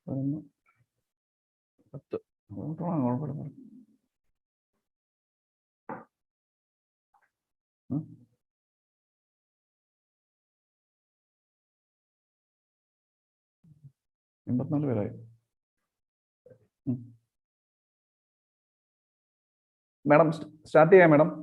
Madam, start here, madam.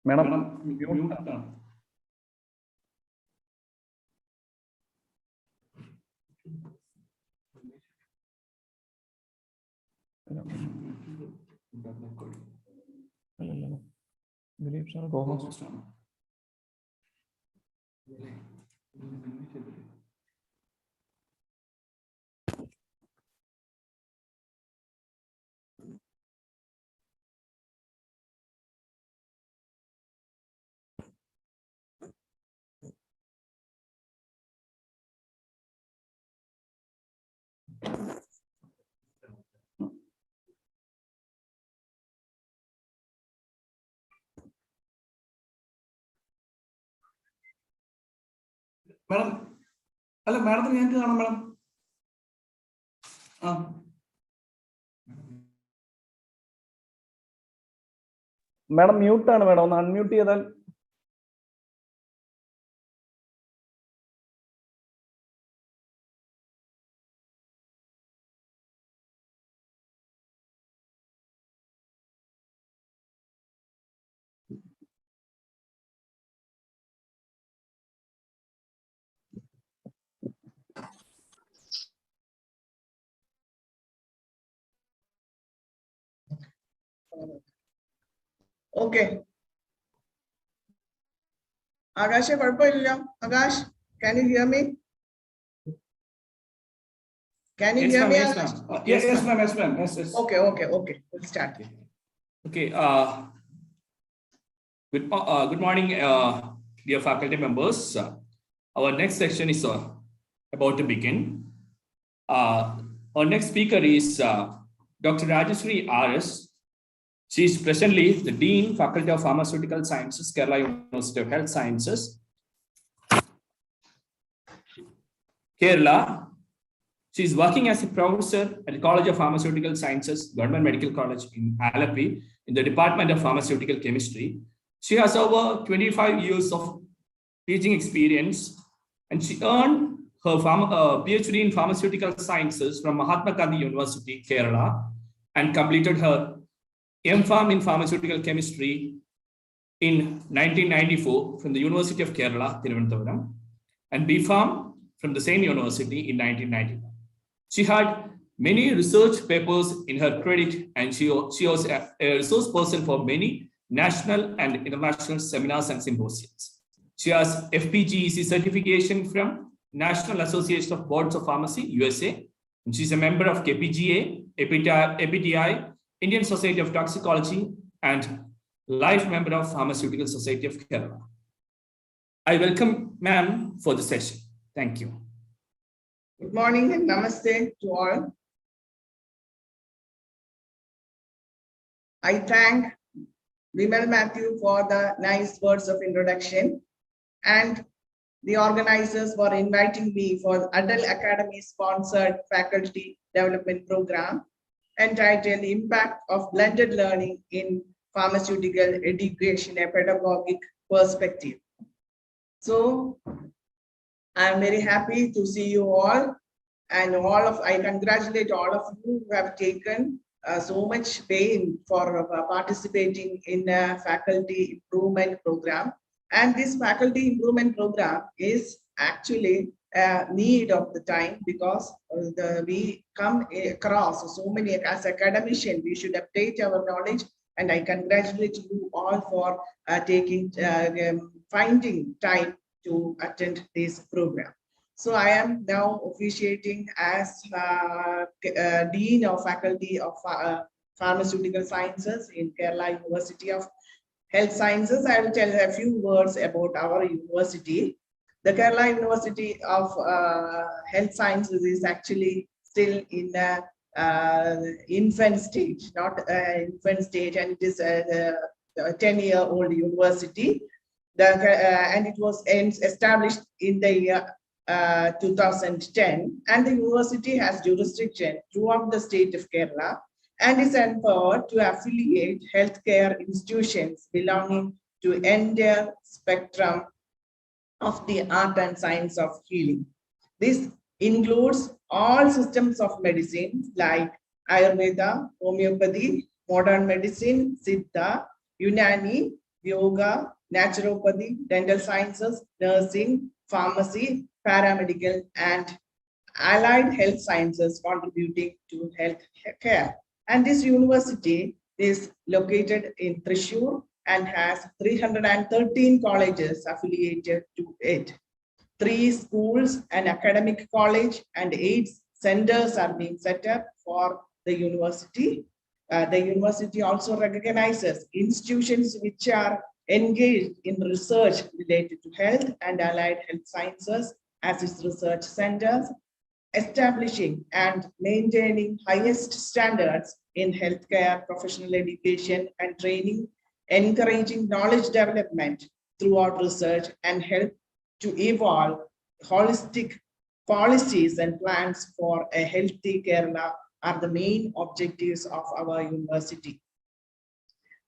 Madam, mute. Dilip sir, co-host. Madam, hello, madam. Madam, mute ആണ് madam. ഒന്ന് unmute ചെയ്താൽ. Okay. Agash, Agash, can you hear me? Can you hear me? Yes, ma'am. Yes. Okay. We'll start. Okay. Good morning, dear faculty members. Our next section is about to begin. Our next speaker is Dr. Rajeshwari R.S. She is presently the Dean, Faculty of Pharmaceutical Sciences, Kerala University of Health Sciences, Kerala. She is working as a professor at the College of Pharmaceutical Sciences, Government Medical College in Alleppey, in the Department of Pharmaceutical Chemistry. She has over 25 years of teaching experience, and she earned her PhD in Pharmaceutical Sciences from Mahatma Gandhi University, Kerala, and completed her M.Pharm in Pharmaceutical Chemistry in 1994 from the University of Kerala, Thiruvananthapuram, and B.Pharm from the same university in 1991. She had many research papers in her credit, and she was a resource person for many national and international seminars and symposiums. She has FPGEC certification from National Association of Boards of Pharmacy, USA, and she's a member of KPGA, APTI, Indian Society of Toxicology, and life member of Pharmaceutical Society of Kerala. I welcome ma'am for the session. Thank you. Good morning and namaste to all. I thank Vimal Matthew for the nice words of introduction and the organizers for inviting me for Adult Academy sponsored faculty development program entitled Impact of Blended Learning in Pharmaceutical Education, a Pedagogic Perspective. So I'm very happy to see you all, and I congratulate all of you who have taken so much pain for participating in a faculty improvement program. And this faculty improvement program is actually a need of the time, because we come across so many, as academicians, we should update our knowledge, and I congratulate you all for finding time to attend this program. So I am now officiating as Dean of Faculty of Pharmaceutical Sciences in Kerala University of health sciences, I will tell a few words about our university. The Kerala University of Health Sciences is actually still in a infant stage, not infant stage, and it is a 10-year-old university. And it was established in the year 2010, and the university has jurisdiction throughout the state of Kerala and is empowered to affiliate healthcare institutions belonging to entire spectrum of the art and science of healing. This includes all systems of medicine like Ayurveda, homeopathy, modern medicine, Siddha, Unani, yoga, naturopathy, dental sciences, nursing, pharmacy, paramedical, and allied health sciences contributing to health care. And this university is located in Thrissur and has 313 colleges affiliated to it. 3 schools, an academic college, and 8 centers are being set up for the university. The university also recognizes institutions which are engaged in research related to health and allied health sciences as its research centers, establishing and maintaining highest standards in healthcare, professional education and training, encouraging knowledge development throughout research, and help to evolve holistic policies and plans for a healthy Kerala are the main objectives of our university.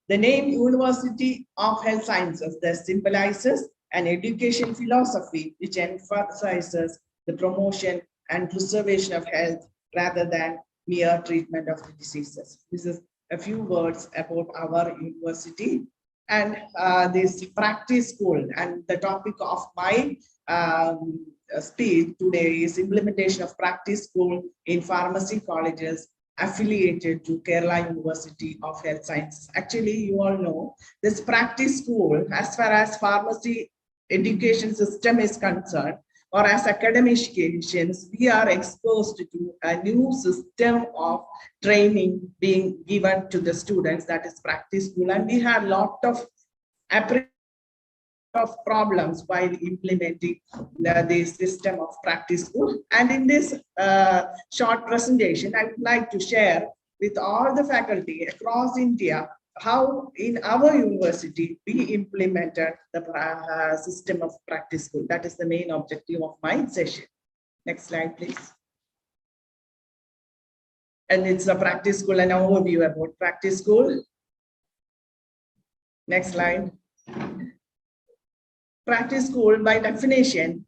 The name University of Health Sciences thus symbolizes an education philosophy which emphasizes the promotion and preservation of health rather than mere treatment of the diseases. This is a few words about our university. And this practice school, and the topic of my speech today is implementation of practice school in pharmacy colleges affiliated to Kerala University of Health Sciences. Actually, you all know this practice school, as far as pharmacy education system is concerned, or as academicians, we are exposed to a new system of training being given to the students, that is practice school. And we had a lot of problems while implementing the system of practice school. And in this short presentation, I would like to share with all the faculty across India how in our university we implemented the system of practice school. That is the main objective of my session. Next slide, please. And it's a practice school, an overview about practice school. Next slide. Practice school, by definition,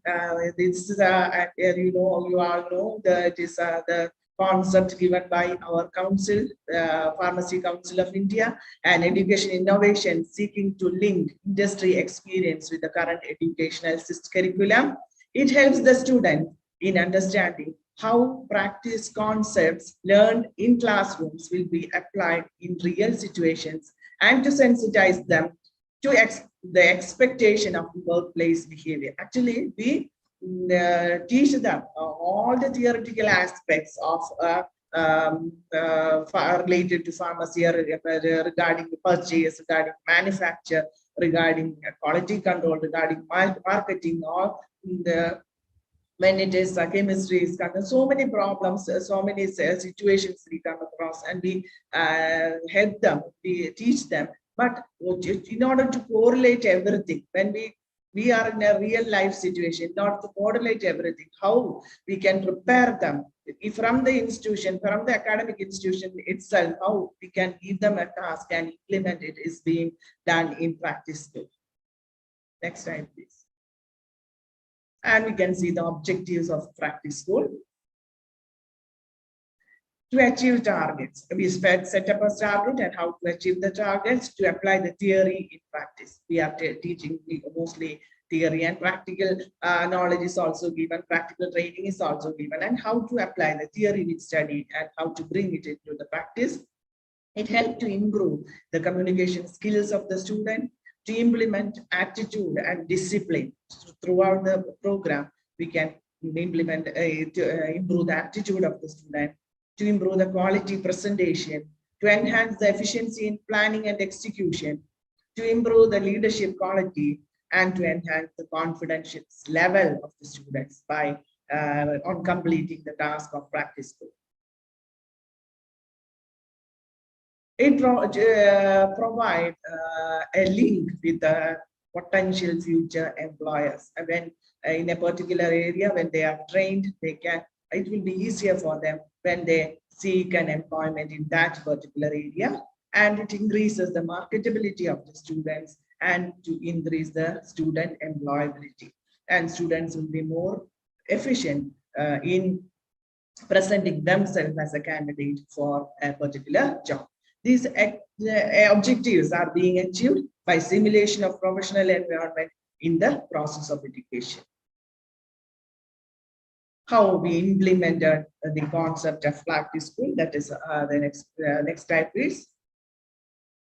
this is you all know that it is the concept given by our council, Pharmacy Council of India, and education innovation seeking to link industry experience with the current educational curriculum. It helps the student in understanding how practice concepts learned in classrooms will be applied in real situations and to sensitize them to the expectation of workplace behavior. Actually, we teach them all the theoretical aspects of related to pharmacy, regarding the purchase, regarding manufacture, regarding quality control, regarding marketing, or when it is chemistry is concerned, so many problems, so many situations we come across, and we help them, we teach them. But in order to correlate everything, when we are in a real life situation, in order to correlate everything, how we can prepare them from the institution, from the academic institution itself, how we can give them a task and implement it is being done in practice too. Next slide, please. And we can see the objectives of practice school. To achieve targets, we set up a target and how to achieve the targets, to apply the theory in practice. We are teaching mostly theory, and practical knowledge is also given, practical training is also given, and how to apply the theory we studied and how to bring it into the practice. It helped to improve the communication skills of the student, to implement attitude and discipline throughout the program. We can implement to improve the attitude of the student, to improve the quality presentation, to enhance the efficiency in planning and execution, to improve the leadership quality and to enhance the confidence level of the students by on completing the task of practice school. It provide a link with the potential future employers. When in a particular area, when they are trained, it will be easier for them when they seek an employment in that particular area, and it increases the marketability of the students and to increase the student employability. And students will be more efficient in presenting themselves as a candidate for a particular job. These objectives are being achieved by simulation of professional environment in the process of education. How we implemented the concept of practice school, that is the next slide, please.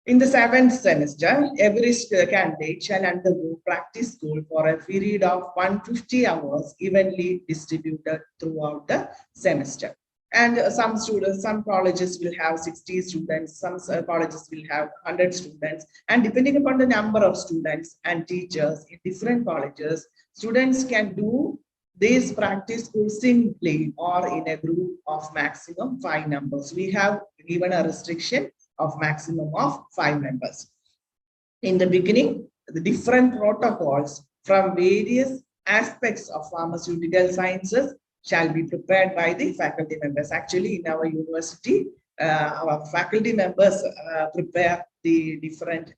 In the 7th semester, every candidate shall undergo practice school for a period of 150 hours evenly distributed throughout the semester. And some students, some colleges will have 60 students, some colleges will have 100 students, and depending upon the number of students and teachers in different colleges, students can do this practice school simply or in a group of maximum 5 members. We have given a restriction of maximum of 5 members. In the beginning, the different protocols from various aspects of pharmaceutical sciences shall be prepared by the faculty members. Actually, in our university, our faculty members prepare the different,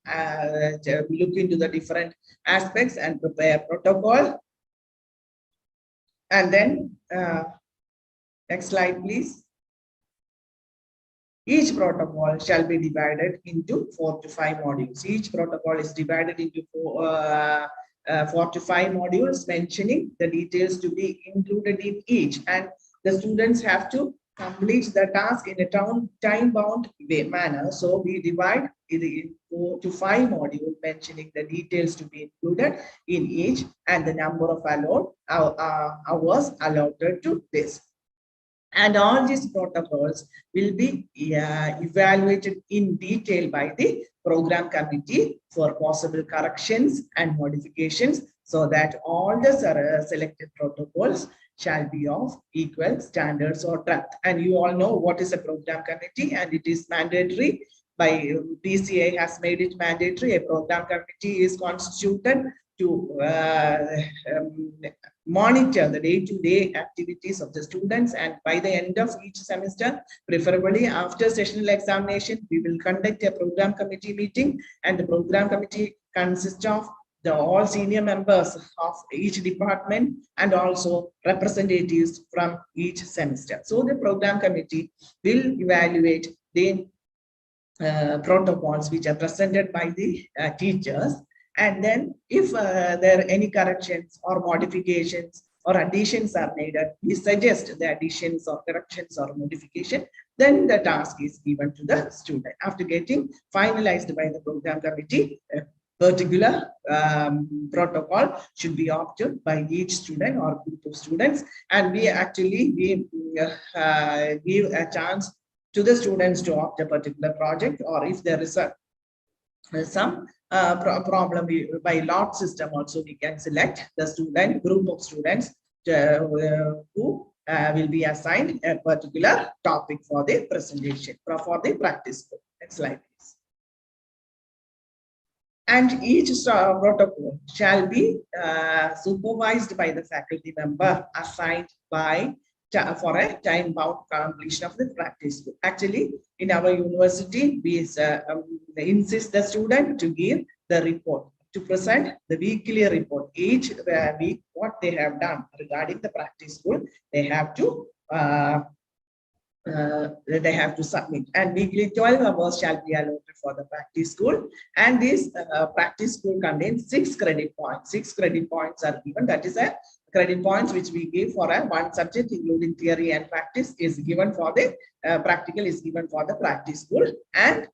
look into the different aspects and prepare protocol. And then, next slide, please. Each protocol shall be divided into 4 to 5 modules. Each protocol is divided into 4 to 5 modules, mentioning the details to be included in each. And the students have to complete the task in a time-bound manner. So we divide it in 4 to 5 modules, mentioning the details to be included in each and the number of hours allotted to this. And all these protocols will be evaluated in detail by the program committee for possible corrections and modifications, so that all the selected protocols shall be of equal standards or depth. And you all know what is a program committee, and it is mandatory by PCA has made it mandatory. A program committee is constituted to monitor the day-to-day activities of the students, and by the end of each semester, preferably after sessional examination, we will conduct a program committee meeting, and the program committee consists of all senior members of each department and also representatives from each semester. So the program committee will evaluate the protocols which are presented by the teachers. And then if there are any corrections or modifications or additions are needed, we suggest the additions or corrections or modification, then the task is given to the student. After getting finalized by the program committee, a particular protocol should be opted by each student or group of students. And we actually give a chance to the students to opt a particular project, or if there is some problem by lot system also, we can select the group of students who will be assigned a particular topic for the presentation, for the practice. Next slide, please. And each protocol shall be supervised by the faculty member assigned for a time-bound completion of the practice. Actually, in our university, we insist the student to give the report, to present the weekly report. Each week, what they have done regarding the practice school, they have to submit. And weekly 12 hours shall be allotted for the practice school. And this practice school contains 6 credit points. 6 credit points are given. That is a credit points which we give for one subject, including theory and practice, is given for the practical is given for the practice school. And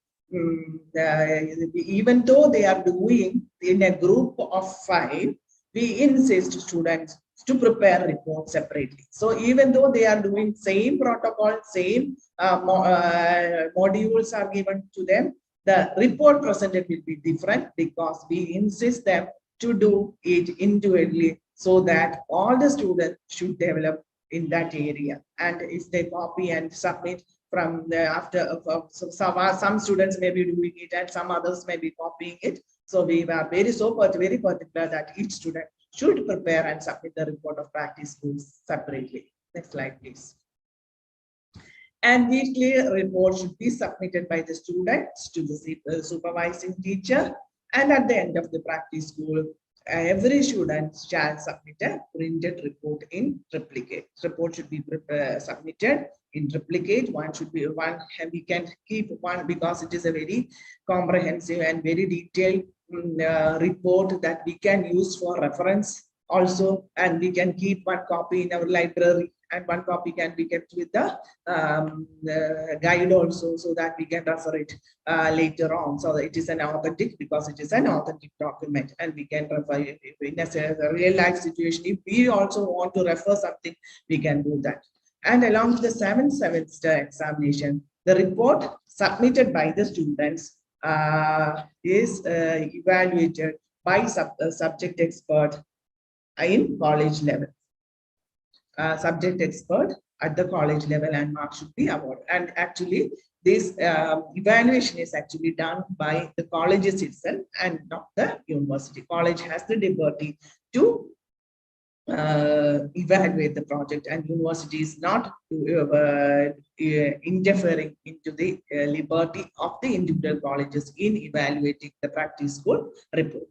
even though they are doing in a group of 5, we insist students to prepare reports separately. So even though they are doing same protocol, same modules are given to them, The report presented will be different because we insist them to do it individually so that all the students should develop in that area. And if they copy and submit from the after, some students may be doing it and some others may be copying it. So we were very particular that each student should prepare and submit the report of practice schools separately. Next slide, please. And weekly report should be submitted by the students to the supervising teacher. And at the end of the practice school, every student shall submit a printed report in triplicate. Report should be submitted in triplicate. One should be one, and we can keep one because it is a very comprehensive and very detailed report that we can use for reference also, and we can keep one copy in our library, and one copy can be kept with the guide also, so that we can refer it later on. So it is an authentic, because it is an authentic document, and we can refer it in a real life situation. If we also want to refer something, we can do that. And along with the 7th semester examination, the report submitted by the students is evaluated by subject expert in college level. Subject expert at the college level, and marks should be awarded. And actually, this evaluation is actually done by the colleges itself and not the university. College has the liberty to evaluate the project, and university is not interfering into the liberty of the individual colleges in evaluating the practice school report.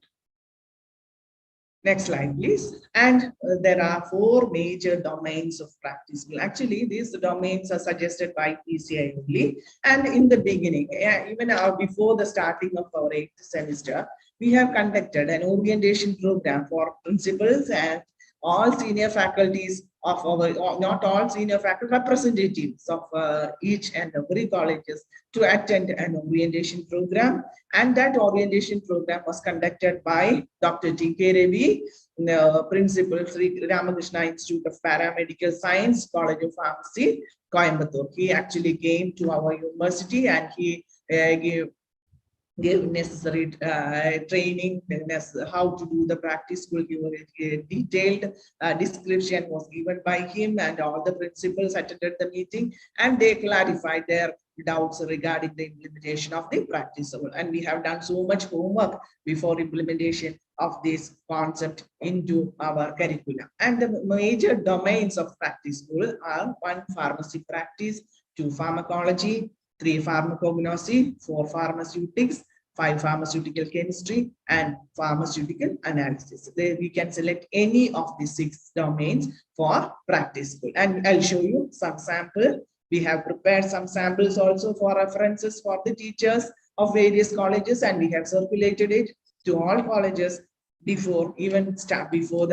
Next slide, please. And there are 4 major domains of practice school. Actually, these domains are suggested by PCI only. And in the beginning, even before the starting of our 8th semester, we have conducted an orientation program for principals and all senior faculties of our, not all senior faculty, representatives of each and every colleges to attend an orientation program. And that orientation program was conducted by Dr. T.K. Ravi, Principal, Sri Ramakrishna Institute of Paramedical Science, College of Pharmacy, Coimbatore. He actually came to our university and he gave necessary training, how to do the practice school. A detailed description was given by him, and all the principals attended the meeting, and they clarified their doubts regarding the implementation of the practice school. And we have done so much homework before implementation of this concept into our curriculum. And the major domains of practice school are 1, pharmacy practice; 2, pharmacology; 3, pharmacognosy; 4, pharmaceutics; 5, pharmaceutical chemistry; and pharmaceutical analysis. We can select any of the 6 domains for practice school. And I'll show you some sample. We have prepared some samples also for references for the teachers of various colleges, and we have circulated it to all colleges before the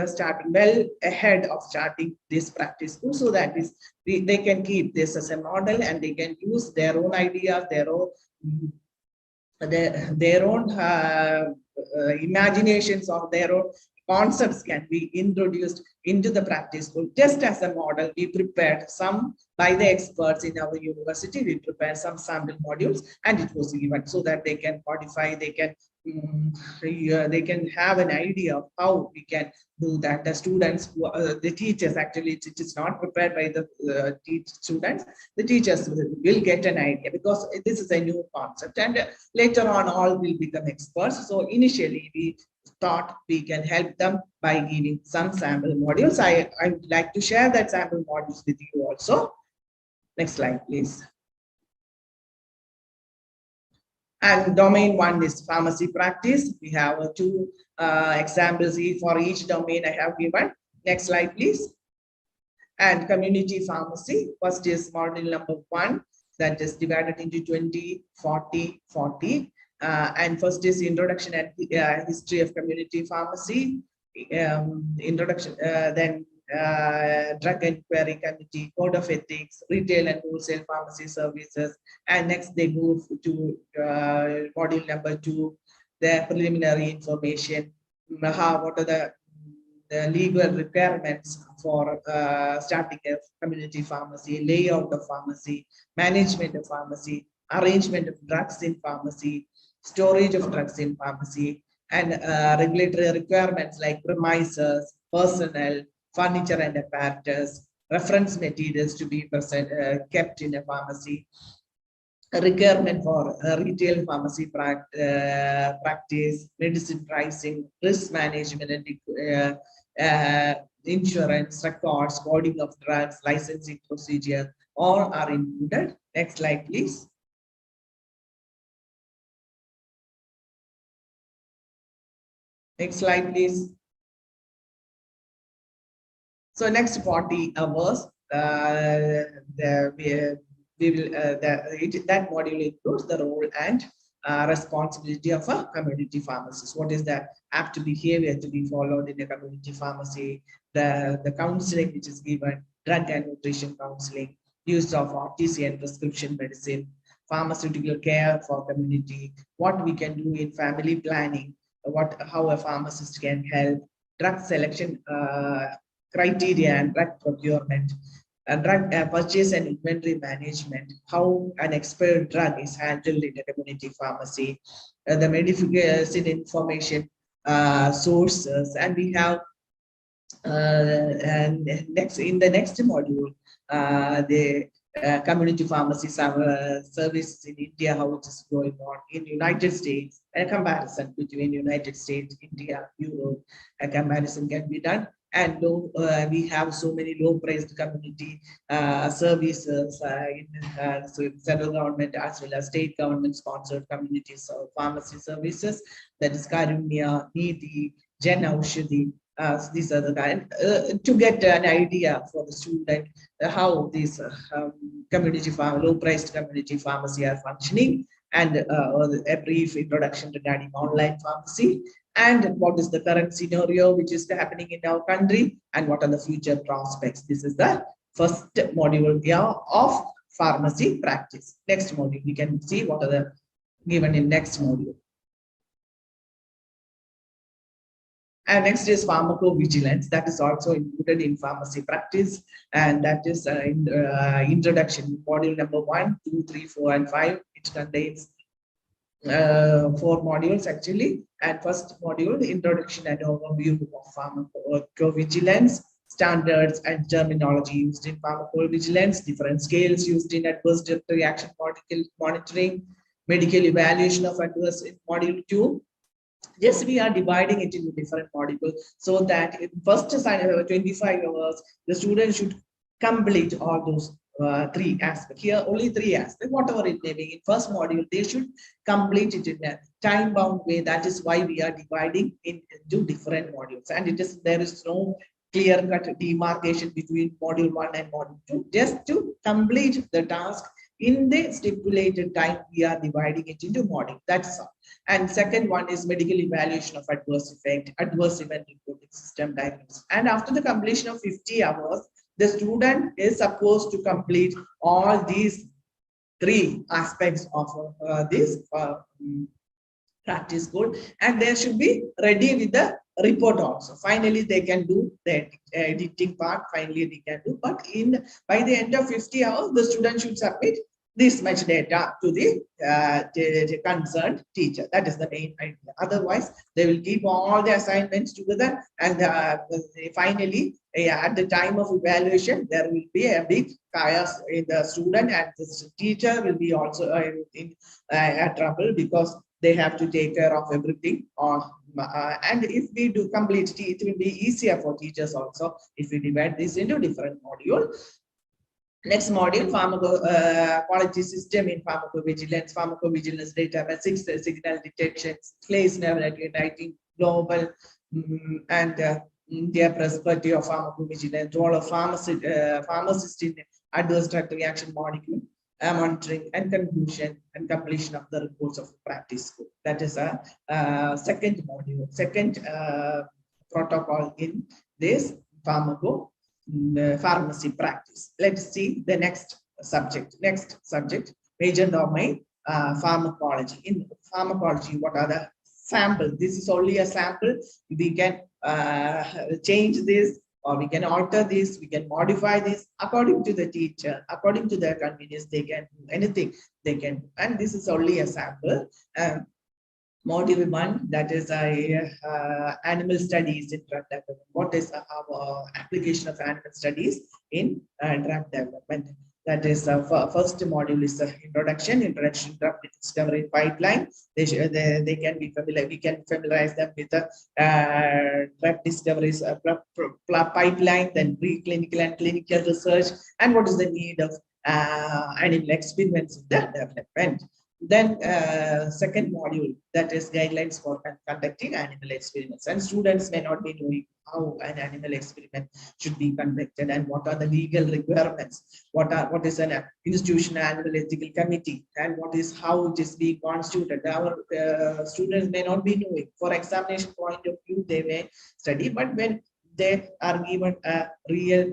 starting, well ahead of starting this practice school, so that they can keep this as a model, and they can use their own ideas, their own imaginations, or their own concepts can be introduced into the practice school. Just as a model, we prepared some by the experts in our university. We prepared some sample modules, and it was given so that they can modify, they can have an idea of how we can do that. The students, the teachers, actually it is not prepared by the students. The teachers will get an idea, because this is a new concept, and later on all will become experts. So initially we thought we can help them by giving some sample modules. I would like to share that sample modules with you also. Next slide, please. And domain 1 is pharmacy practice. We have 2 examples for each domain I have given. Next slide, please. And community pharmacy, first is module number 1, that is divided into 20, 40, 40. And first is introduction and history of community pharmacy, introduction, then drug inquiry committee, code of ethics, retail and wholesale pharmacy services. And next they move to module number 2, the preliminary information, what are the legal requirements for starting a community pharmacy, layout of pharmacy, management of pharmacy, arrangement of drugs in pharmacy, storage of drugs in pharmacy, and regulatory requirements like premises, personnel, furniture and apparatus, reference materials to be present, kept in a pharmacy, a requirement for retail pharmacy practice, medicine pricing, risk management, and insurance records, coding of drugs, licensing procedure, all are included. Next slide, please. Next slide, please. So next 40 hours, that module includes the role and responsibility of a community pharmacist. What is the apt behavior to be followed in a community pharmacy? The counseling which is given, drug and nutrition counseling, use of RTC and prescription medicine, pharmaceutical care for community, what we can do in family planning, how a pharmacist can help, drug selection criteria and drug procurement, drug purchase and inventory management, how an expired drug is handled in a community pharmacy, the medicine information sources, and we have and next in the next module the community pharmacy services in India, how it is going on in United States, a comparison between United States, India, Europe, a comparison can be done. And we have so many low-priced community services in federal government as well as state government-sponsored communities of pharmacy services. That is Karunya, Nidhi, Jan Aushadhi. These are the kind to get an idea for the student how these community low-priced community pharmacy are functioning, and a brief introduction regarding online pharmacy, and what is the current scenario which is happening in our country, and what are the future prospects. This is the first module of pharmacy practice. Next module, we can see what are the given in next module. And next is pharmacovigilance, that is also included in pharmacy practice, and that is introduction, module number 1, 2, 3, 4, and 5. It contains 4 modules actually. And first module, introduction and overview of pharmacovigilance, standards and terminology used in pharmacovigilance, different scales used in adverse reaction monitoring, medical evaluation of adverse in module 2. Yes, we are dividing it into different modules so that in first 25 hours, the student should complete all those 3 aspects. Here, only 3 aspects, whatever it may be. In first module, they should complete it in a time-bound way. That is why we are dividing into different modules. And there is no clear-cut demarcation between module 1 and module 2. Just to complete the task in the stipulated time, we are dividing it into modules. That's all. And second one is medical evaluation of adverse effect, adverse event reporting system diagnosis. And after the completion of 50 hours, the student is supposed to complete all these 3 aspects of this practice goal, and they should be ready with the report also. Finally, they can do the editing part. Finally, they can do. But by the end of 50 hours, the student should submit this much data to the concerned teacher. That is the main idea. Otherwise, they will keep all the assignments together, and finally, at the time of evaluation, there will be a big chaos in the student, and the teacher will be also in trouble because they have to take care of everything. And if we do complete, it will be easier for teachers also if we divide this into different modules. Next module, pharmacology system in pharmacovigilance, pharmacovigilance data, signal detection, place navigating global and India perspective of pharmacovigilance, role of pharmacist in adverse drug reaction monitoring and conclusion and completion of the reports of practice school. That is a second module, second protocol in this pharmacy practice. Let's see the next subject. Next subject, major domain, pharmacology. In pharmacology, what are the samples? This is only a sample. We can change this, or we can alter this, we can modify this according to the teacher, according to their convenience. They can do anything they can do. And this is only a sample. Module 1, that is animal studies in drug development. What is our application of animal studies in drug development? That is first module is the introduction to drug discovery pipeline. They can be familiar. We can familiarize them with the drug discoveries pipeline, then preclinical and clinical research, and what is the need of animal experiments in the development. Then second module, that is guidelines for conducting animal experiments, and students may not be knowing how an animal experiment should be conducted and what are the legal requirements, what is an institutional animal ethical committee, and what is how it is being constituted. Our students may not be knowing. For examination point of view, they may study, but when they are given a real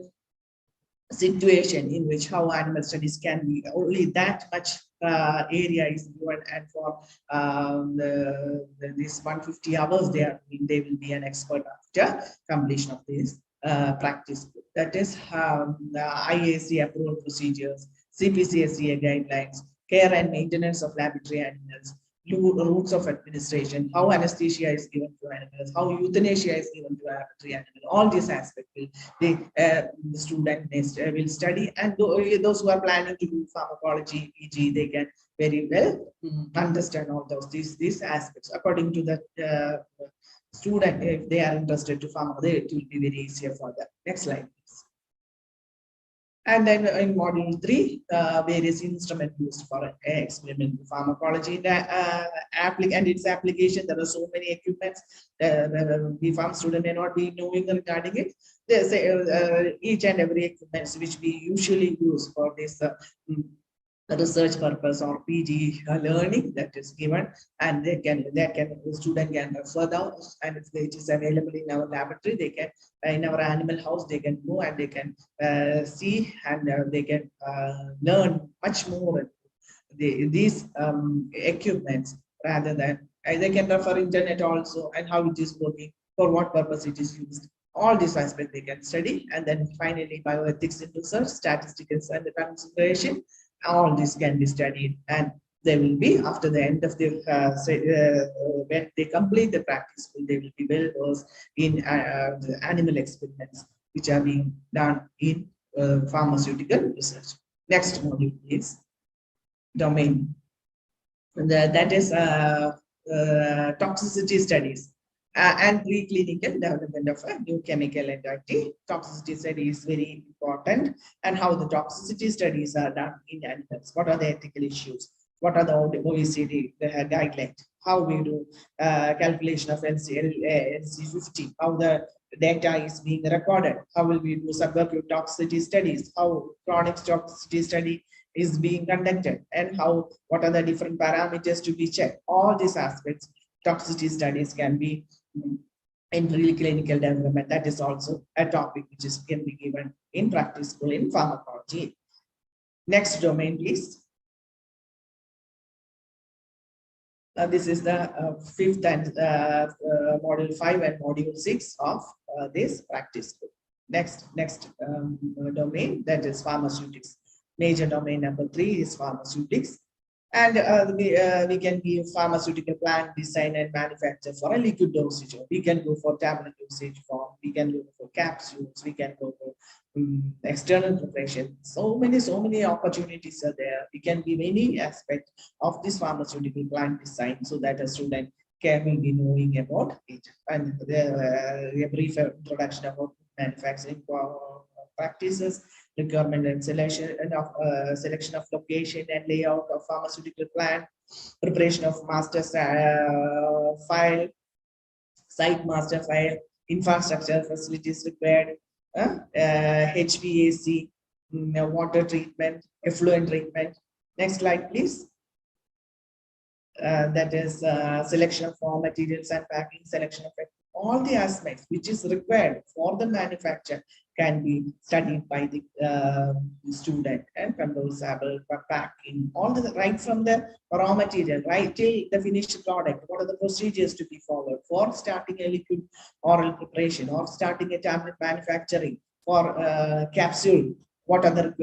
situation in which how animal studies can be, only that much area is given, and for this 150 hours they will be an expert after completion of this practice. That is the IAC approval procedures, CPCSCA guidelines, care and maintenance of laboratory animals, routes of administration, how anesthesia is given to animals, how euthanasia is given to laboratory animal. All these aspects will the student will study, and those who are planning to do pharmacology, PG, they can very well understand all these aspects according to the student. If they are interested to pharmacology, it will be very easier for them. Next slide, please. And then in module 3, various instruments used for experimental pharmacology and its application. There are so many equipments. The pharm student may not be knowing regarding it. There's each and every equipment which we usually use for this research purpose or PG learning that is given, and the student can refer those, and if it is available in our laboratory, they can in our animal house, they can go and they can see, and they can learn much more these equipments, rather than they can refer internet also, and how it is working, for what purpose it is used. All these aspects they can study, and then finally bioethics in research, statistics and the consideration. All this can be studied, and they will be after the end of the when they complete the practice, they will be well versed in the animal experiments which are being done in pharmaceutical research. Next module, please. Domain. That is toxicity studies and preclinical development of a new chemical entity. Toxicity study is very important, and how the toxicity studies are done in animals. What are the ethical issues? What are the OECD guidelines? How we do calculation of NC50? How the data is being recorded? How will we do subacute toxicity studies? How chronic toxicity study is being conducted, and how what are the different parameters to be checked? All these aspects, toxicity studies can be in preclinical development. That is also a topic which can be given in practice school in pharmacology. Next domain, please. This is the fifth and module 5 and module 6 of this practice school. Next domain, that is pharmaceutics. Major domain number 3 is pharmaceutics. And we can give pharmaceutical plant design and manufacture for a liquid dosage. We can go for tablet dosage form. We can go for capsules. We can go for external preparation. So many opportunities are there. We can give any aspect of this pharmaceutical plant design, so that a student can be knowing about it. And a brief introduction about manufacturing practices, requirement and selection of location and layout of pharmaceutical plant, preparation of master file, site master file, infrastructure facilities required, HVAC, water treatment, effluent treatment. Next slide, please. That is selection of raw materials and packing, selection of all the aspects which is required for the manufacture can be studied by the student, and control sample, packing, all the right from the raw material right till the finished product. What are the procedures to be followed for starting a liquid oral preparation or starting a tablet manufacturing for capsule? What are the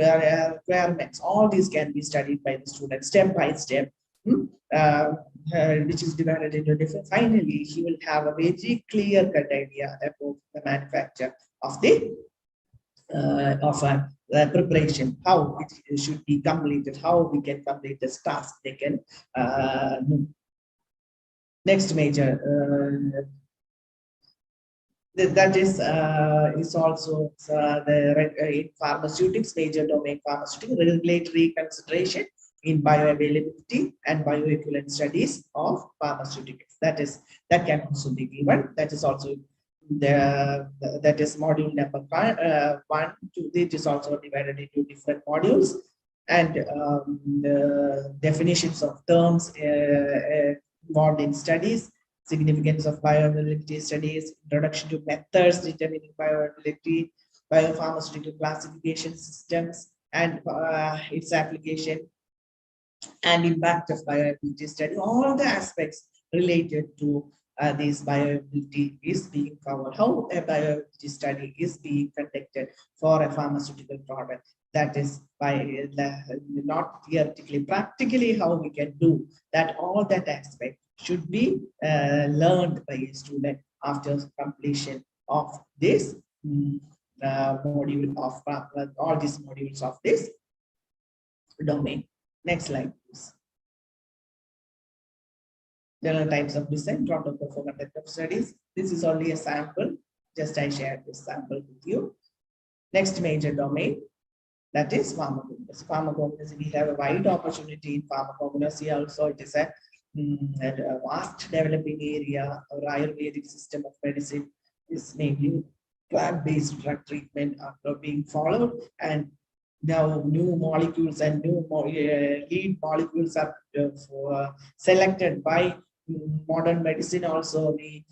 requirements? All these can be studied by the student step by step. which is divided into different. Finally, he will have a very clear-cut idea about the manufacture of the preparation, how it should be completed, how we can complete this task. They can next major that is also in pharmaceutics, major domain pharmaceutics, regulatory consideration in bioavailability and bioequivalent studies of pharmaceuticals. That can also be given. That is also that is module number 1 to it is also divided into different modules, and the definitions of terms involved in studies, significance of bioavailability studies, introduction to methods determining bioavailability, biopharmaceutical classification systems and its application, and impact of bioavailability study. All the aspects related to this bioavailability is being covered. How a bioavailability study is being conducted for a pharmaceutical product. That is by not theoretically, practically how we can do that. All that aspect should be learned by a student after completion of this module of all these modules of this domain. Next slide, please. General types of design, protocol for conduct of studies. This is only a sample. Just I shared this sample with you. Next major domain, that is pharmacognosy. Pharmacognosy, we have a wide opportunity in pharmacognosy. Also, it is a vast developing area. Our Ayurvedic system of medicine is mainly plant-based drug treatment are being followed, and now new molecules and new lead molecules are selected by modern medicine. Also, we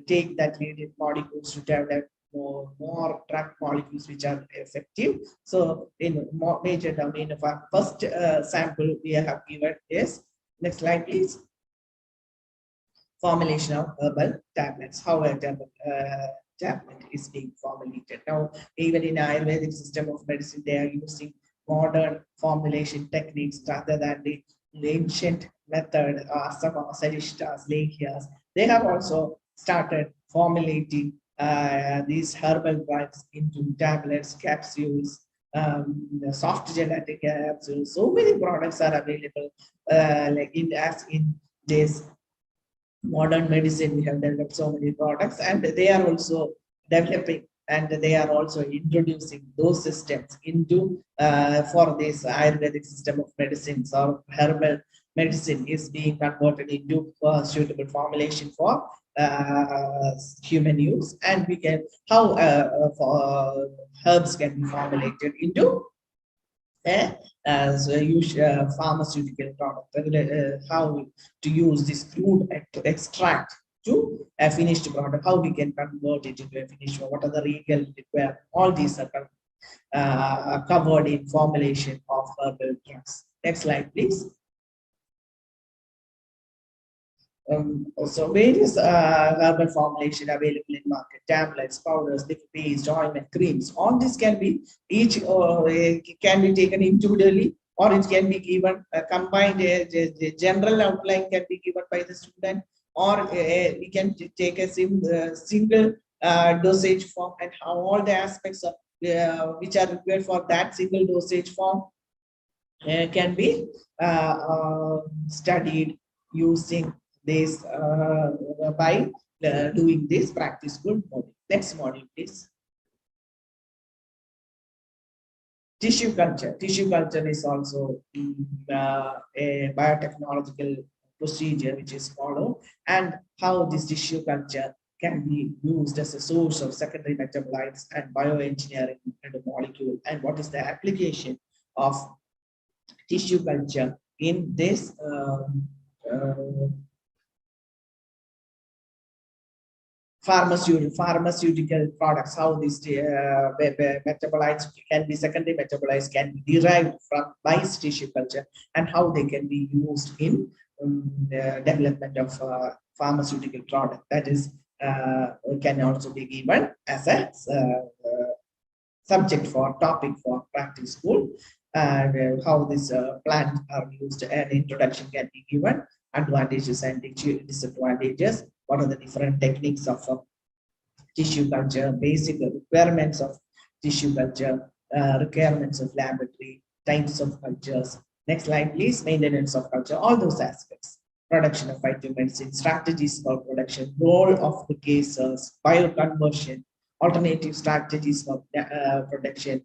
take that lead molecules to develop more drug molecules which are effective. So, in major domain of our first sample we have given is, next slide, please. Formulation of herbal tablets. How a tablet is being formulated. Now, even in Ayurvedic system of medicine, they are using modern formulation techniques rather than the ancient method, asama, sarishtas, lehyas. They have also started formulating these herbal drugs into tablets, capsules, soft gelatin capsules. So many products are available. Like in this modern medicine, we have developed so many products, and they are also developing and they are also introducing those systems into for this Ayurvedic system of medicines, or herbal medicine is being converted into suitable formulation for human use, and we can how herbs can be formulated into as a pharmaceutical product. How to use this crude extract to a finished product, how we can convert it into a finished one, what are the legal requirements. All these are covered in formulation of herbal drugs. Next slide, please. So various herbal formulation available in market: tablets, powders, liquid paste, ointment, creams. All this can be can be taken individually, or it can be given combined. The general outline can be given by the student, or we can take a single dosage form, and how all the aspects of which are required for that single dosage form can be studied using this by doing this practice good module. Next module, please. Tissue culture. Tissue culture is also a biotechnological procedure which is followed, and how this tissue culture can be used as a source of secondary metabolites and bioengineering and a molecule, and what is the application of tissue culture in this pharmaceutical products, how these metabolites can be secondary metabolites can be derived from by tissue culture, and how they can be used in development of pharmaceutical product. That is can also be given as a subject for topic for practice school. and how this plant are used, and introduction can be given, advantages and disadvantages, what are the different techniques of tissue culture, basic requirements of tissue culture, requirements of laboratory, types of cultures. Next slide, please. Maintenance of culture, all those aspects. Production of phytomedicine, strategies for production, role of the cases, bioconversion, alternative strategies for production,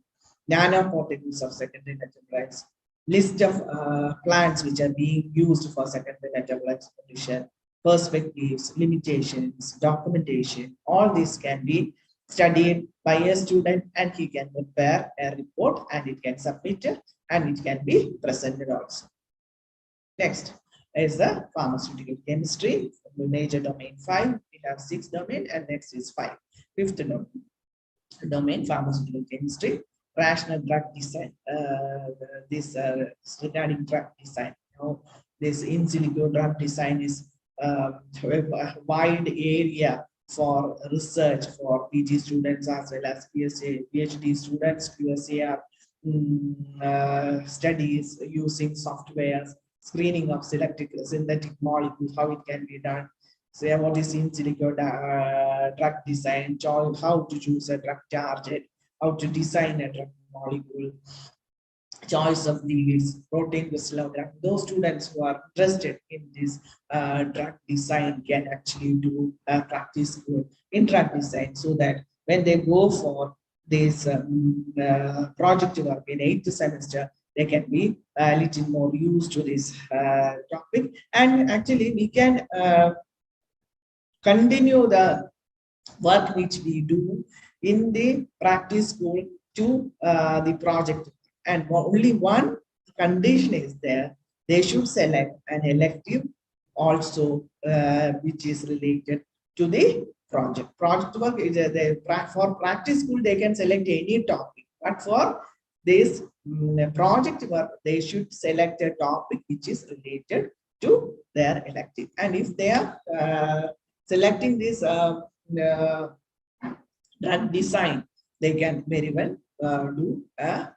nanoparticles of secondary metabolites, list of plants which are being used for secondary metabolites production, perspectives, limitations, documentation, all this can be studied by a student, and he can prepare a report and it can submit it and it can be presented also. Next is the pharmaceutical chemistry, major domain 5. We have 6 domain and next is 5. Fifth domain pharmaceutical chemistry, rational drug design. This regarding drug design. This in silico drug design is a wide area for research for PG students as well as PhD students. QSAR studies using softwares, screening of selected synthetic molecules, how it can be done. Say what is in silico drug design, how to choose a drug target, how to design a drug molecule, choice of leads, protein crystallography. Those students who are interested in this drug design can actually do practice in drug design, so that when they go for this project work in 8th semester, they can be a little more used to this topic. And actually we can continue the work which we do in the practice school to the project. And only one condition is there: they should select an elective also which is related to the project. Project work is for practice school they can select any topic, but for this project work they should select a topic which is related to their elective. And if they are selecting this drug design, they can very well do a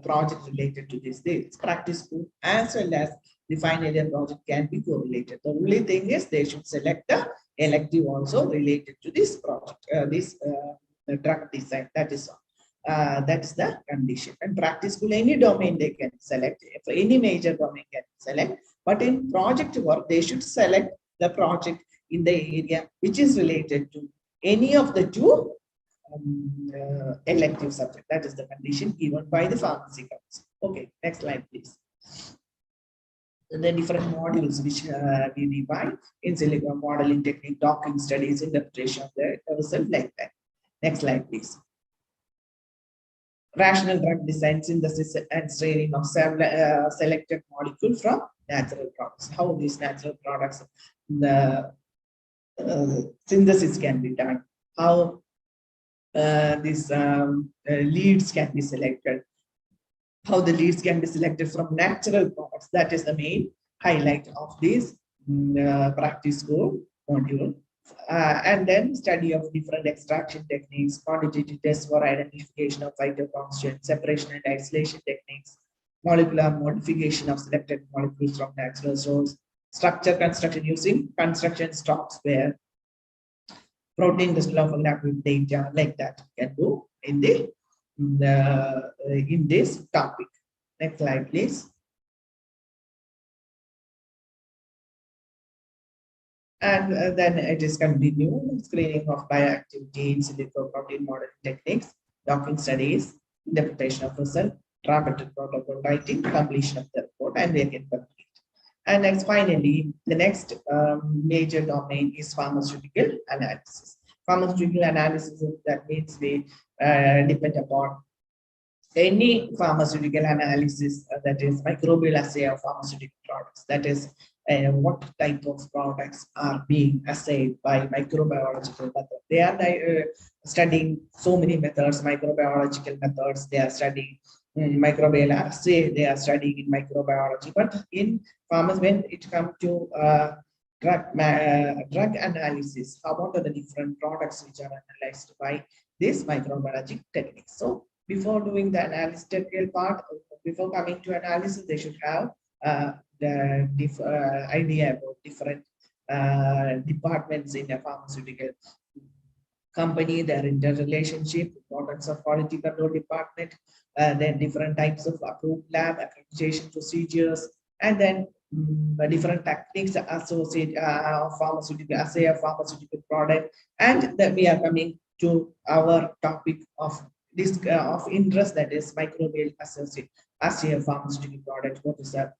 project related to this. This practice school as well as the final year project can be correlated. The only thing is they should select the elective also related to this project, the drug design. That is all. That's the condition. And practice school, any domain they can select, for any major domain can select, but in project work they should select the project in the area which is related to any of the two elective subject. That is the condition given by the pharmacy council. Okay, next slide, please. The different modules which we divide in silico: modeling technique, docking studies, interpretation of the result, like that. Next slide, please. Rational drug design, synthesis and staining of selected molecule from natural products. How these natural products, the synthesis can be done, how these leads can be selected, how the leads can be selected from natural products. That is the main highlight of this practice school module. And then study of different extraction techniques, quantitative tests for identification of phytoconstituents, separation and isolation techniques, molecular modification of selected molecules from natural source, structure construction using construction software, protein crystallography data, like that can do in the in this topic. Next slide, please. And then it is continued: screening of bioactivity in silico protein modeling techniques, docking studies, interpretation of result, rapid protocol writing, completion of the report, and they can complete. And next, finally, the next major domain is pharmaceutical analysis. Pharmaceutical analysis, that means we depend upon any pharmaceutical analysis, that is microbial assay of pharmaceutical products. That is what type of products are being assayed by microbiological method. They are studying so many methods, microbiological methods. They are studying microbial assay. They are studying in microbiology. But in pharmacy, when it comes to drug analysis, what are the different products which are analyzed by this microbiology techniques? So before doing the analytical part, before coming to analysis, they should have the idea about different departments in a pharmaceutical company, their interrelationship, importance of quality control department, then different types of approved lab accreditation procedures, and then different techniques associated pharmaceutical assay of pharmaceutical product. And then we are coming to our topic of this of interest, that is microbial assay of pharmaceutical product. What is the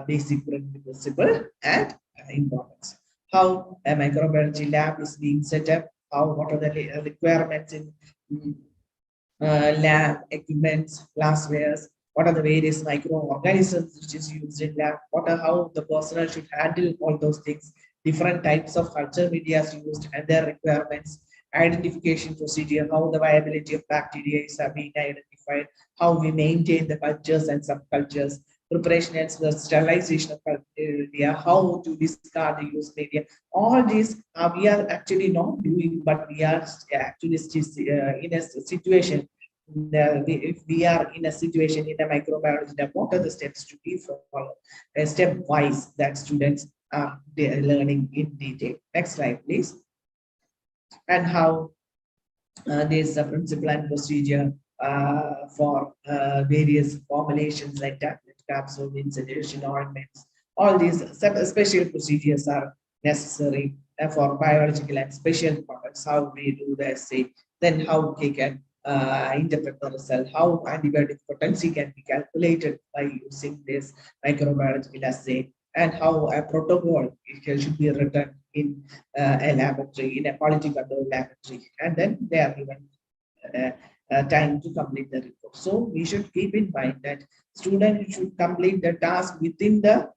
basic principle and importance? How a microbiology lab is being set up, what are the requirements in lab equipments, glasswares, what are the various microorganisms which is used in lab, how the personnel should handle all those things, different types of culture media used and their requirements, identification procedure, how the viability of bacteria is being identified, how we maintain the cultures and subcultures, preparation and sterilization of media, how to discard the used media. All these we are actually not doing, but we are actually in a situation. If we are in a situation in a microbiology, what are the steps to be followed, stepwise, that students are learning in detail. Next slide, please. And how there's a principle and procedure for various formulations like tablet, capsule, inhalation, ointments. All these special procedures are necessary for biological and special products. How we do the assay, then how we can interpret the result, how antibiotic potency can be calculated by using this microbiological assay, and how a protocol should be written in a laboratory, in a quality control laboratory, and then they are given time to complete the report. So we should keep in mind that students should complete the task within the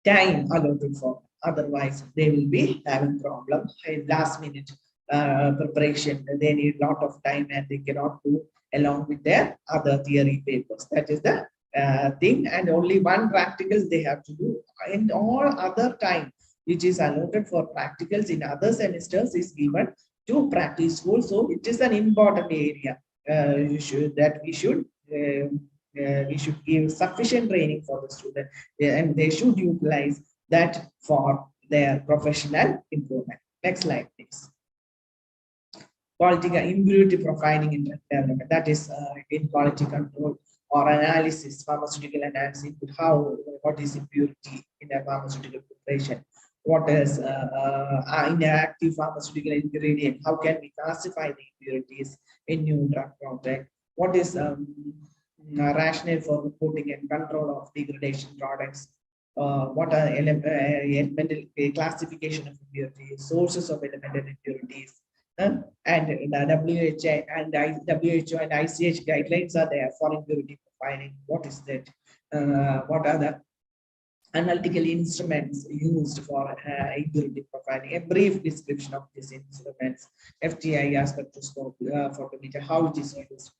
time allotted for. Otherwise, they will be having problem in last minute preparation. They need a lot of time and they cannot do along with their other theory papers. That is the thing, and only one practicals they have to do. In all other time which is allotted for practicals in other semesters is given to practice school. So it is an important area. We should give sufficient training for the student, and they should utilize that for their professional improvement. Next slide, please. Quality impurity profiling in drug development, that is in quality control or analysis, pharmaceutical analysis, what is impurity in a pharmaceutical preparation, what is inactive pharmaceutical ingredient, how can we classify the impurities in new drug product, what is rationale for reporting and control of degradation products, what are elemental classification of impurities, sources of elemental impurities, and the WHO and ICH guidelines are there for impurity profiling. What is that? What are the analytical instruments used for impurity profiling? A brief description of these instruments. FTIR spectroscope, photometer, how it is used.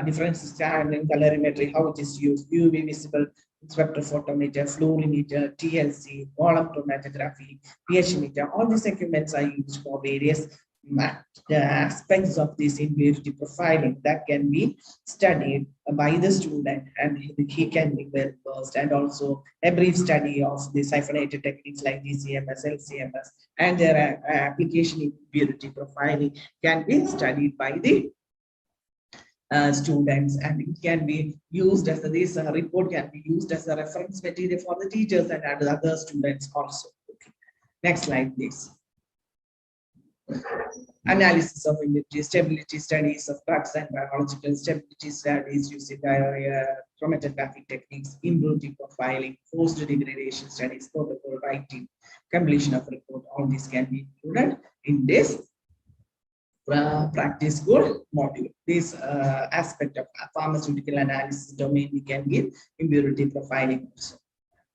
Difference in colorimetry, how it is used. UV visible spectrophotometer, fluorimeter, TLC, column chromatography, pH meter. All these equipments are used for various aspects of this impurity profiling that can be studied by the student, and he can be well versed. And also a brief study of the siphonate techniques like DCMS, LCMS, and their application in impurity profiling can be studied by the students, and it can be used as this report can be used as a reference material for the teachers and other students also. Okay. Next slide, please. Analysis of impurity, stability studies of drugs and biological stability studies using chromatographic techniques, impurity profiling, forced degradation studies, protocol writing, completion of report. All this can be included in this practice school module. This aspect of pharmaceutical analysis domain we can give impurity profiling also.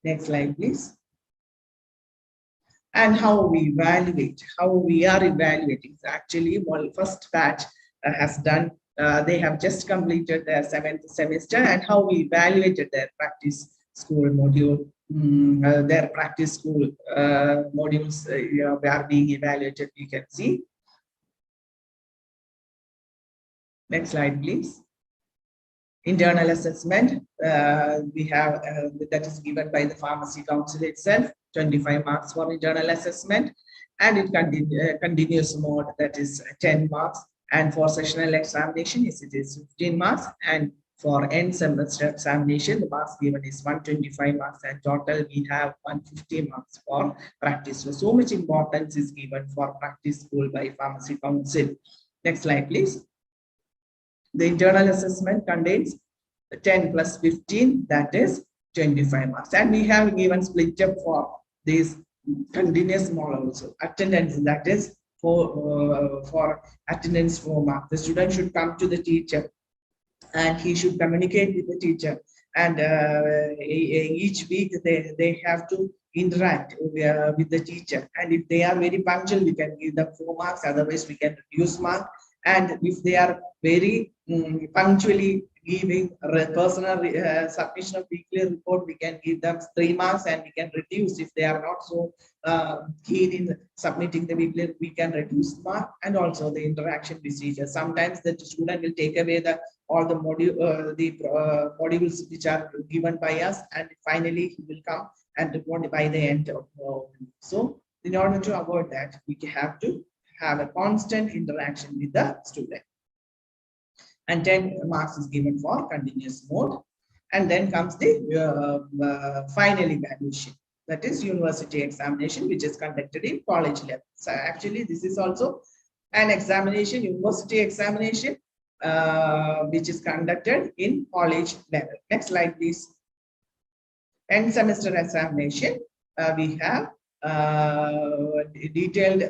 Next slide, please. And how we evaluate, how we are evaluating. Actually, one first batch has done, they have just completed their 7th semester, and how we evaluated their practice school module, their practice school modules they are being evaluated, you can see. Next slide, please. Internal assessment, we have that is given by the Pharmacy Council itself, 25 marks for internal assessment, and it continuous mode, that is 10 marks, and for sessional examination it is 15 marks, and for end semester examination the marks given is 125 marks, and total we have 150 marks for practice. So much importance is given for practice school by Pharmacy Council. Next slide please. The internal assessment contains 10 plus 15, that is 25 marks. And we have given split up for this continuous mode also. Attendance, that is for attendance 4 marks. The student should come to the teacher and he should communicate with the teacher. And each week they have to interact with the teacher. And if they are very punctual, we can give them 4 marks. Otherwise, we can reduce marks. And if they are very punctually giving personal submission of weekly report, we can give them 3 marks, and we can reduce if they are not so keen in submitting the weekly, we can reduce mark. And also the interaction procedure. Sometimes the student will take away all the modules which are given by us, and finally he will come and report by the end of so in order to avoid that, we have to have a constant interaction with the student. And 10 marks is given for continuous mode. And then comes the final evaluation, that is university examination, which is conducted in college level. So actually this is also an examination, university examination, which is conducted in college level. Next slide please. End semester examination, we have detailed,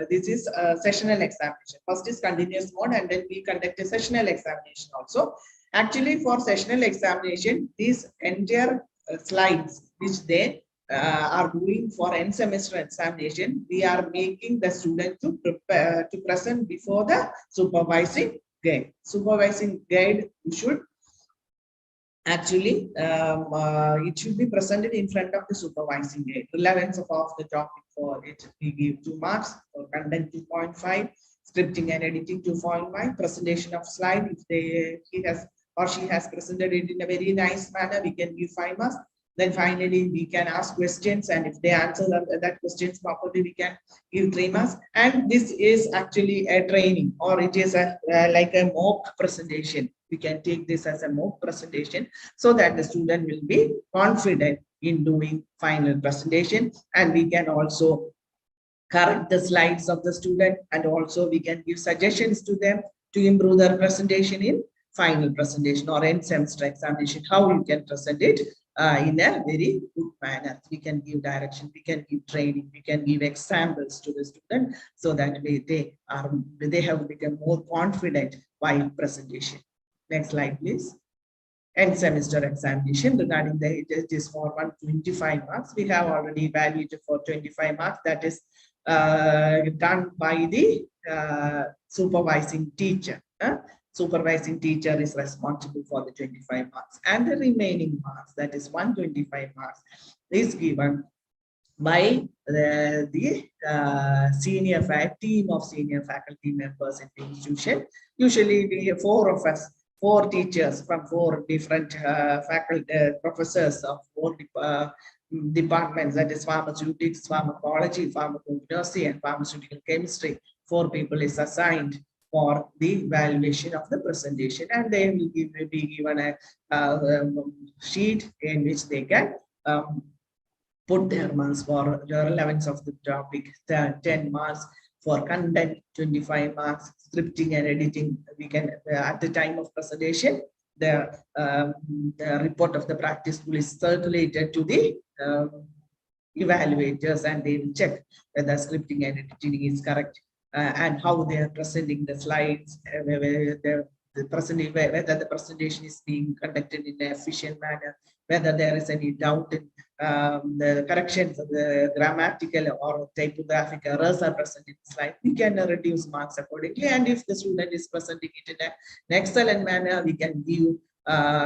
this is sessional examination. First is continuous mode, and then we conduct a sessional examination also. Actually, for sessional examination, these entire slides which they are doing for end semester examination, we are making the student to prepare to present before the supervising guide. Supervising guide should actually it should be presented in front of the supervising guide. Relevance of the topic, for it we give 2 marks, for content 2.5, scripting and editing 2.5, presentation of slide, if he has or she has presented it in a very nice manner, we can give 5 marks. Then finally we can ask questions, and if they answer that questions properly, we can give 3 marks. And this is actually a training, or it is like a mock presentation. We can take this as a mock presentation so that the student will be confident in doing final presentation. And we can also correct the slides of the student, and also we can give suggestions to them to improve their presentation in final presentation or end semester examination, how you can present it in a very good manner. We can give direction, we can give training, we can give examples to the student, so that they have become more confident while presentation. Next slide, please. End semester examination, regarding it is for 125 marks. We have already evaluated for 25 marks. That is done by the supervising teacher. Supervising teacher is responsible for the 25 marks, and the remaining marks, that is 125 marks, is given by the senior team of senior faculty members in the institution. Usually we have 4 of us, 4 teachers from 4 different faculty professors of 4 departments, that is pharmaceutics, pharmacology, pharmacology, and pharmaceutical chemistry. 4 people is assigned for the evaluation of the presentation, and they will be given a sheet in which they can put their marks for the relevance of the topic, 10 marks, for content 25 marks, scripting and editing. We can at the time of presentation, the report of the practice school is circulated to the evaluators, and they will check whether scripting and editing is correct. And how they are presenting the slides, whether the presentation is being conducted in an efficient manner, whether there is any doubt in the corrections of the grammatical or typographic errors are present in the slide, we can reduce marks accordingly. And if the student is presenting it in an excellent manner, we can give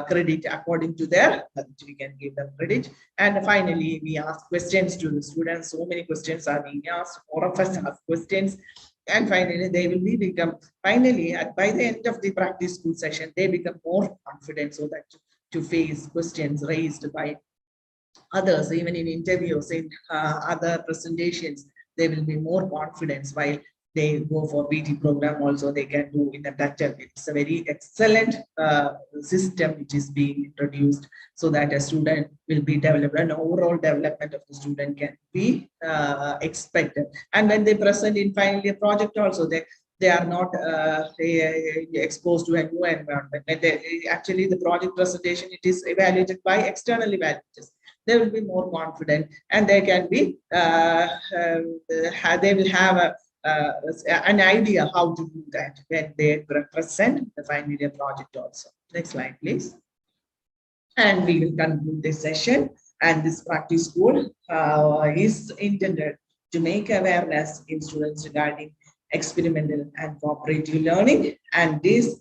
credit according to their, we can give them credit. And finally, we ask questions to the students. So many questions are being asked. 4 of us ask questions. And finally, they will be become, finally, by the end of the practice school session, they become more confident so that to face questions raised by others, even in interviews, in other presentations, they will be more confident while they go for PT program also they can do in a better. It's a very excellent system which is being introduced so that a student will be developed and overall development of the student can be expected. And when they present in finally a project also, they are not exposed to a new environment. And actually, the project presentation, it is evaluated by external evaluators. They will be more confident and they can be, they will have an idea how to do that when they present the final year project also. Next slide, please. And we will conclude this session. And this practice school is intended to make awareness in students regarding experimental and cooperative learning. And this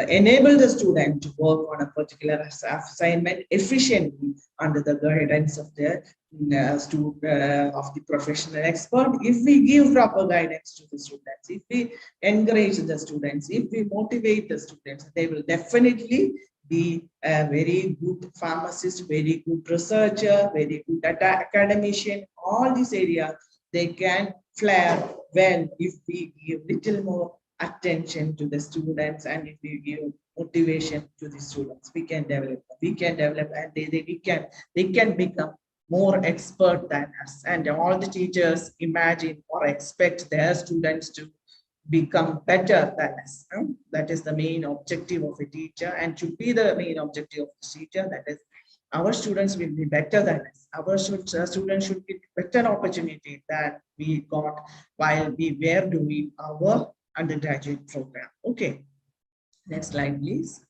enable the student to work on a particular assignment efficiently under the guidance of the of the professional expert. If we give proper guidance to the students, if we encourage the students, if we motivate the students, they will definitely be a very good pharmacist, very good researcher, very good academician. All these areas they can flare well if we give little more attention to the students and if we give motivation to the students. We can develop and they can become more expert than us. And all the teachers imagine or expect their students to become better than us. That is the main objective of a teacher and should be the main objective of the teacher. That is, our students will be better than us. Our students should get better opportunity than we got while we were doing our undergraduate program. Okay, next slide, please.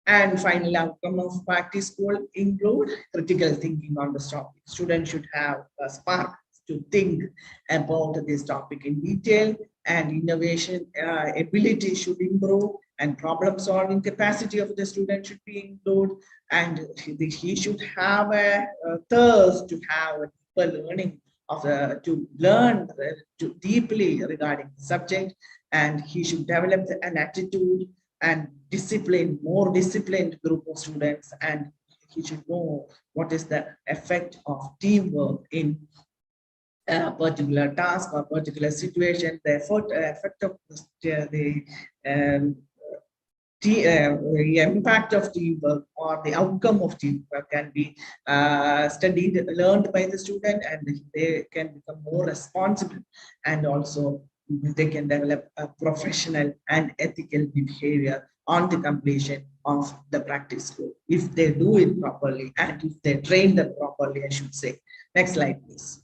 And final outcome of practice school include critical thinking on this topic. Students should have a spark to think about this topic in detail, and innovation ability should improve, and problem solving capacity of the student should be improved, and he should have a thirst to have a deeper learning of to learn deeply regarding the subject, and he should develop an attitude and discipline, more disciplined group of students, and he should know what is the effect of teamwork in a particular task or particular situation, the effect of the impact of teamwork or the outcome of teamwork can be studied, learned by the student, and they can become more responsible, and also they can develop a professional and ethical behavior on the completion of the practice school if they do it properly and if they train them properly, I should say. Next slide, please.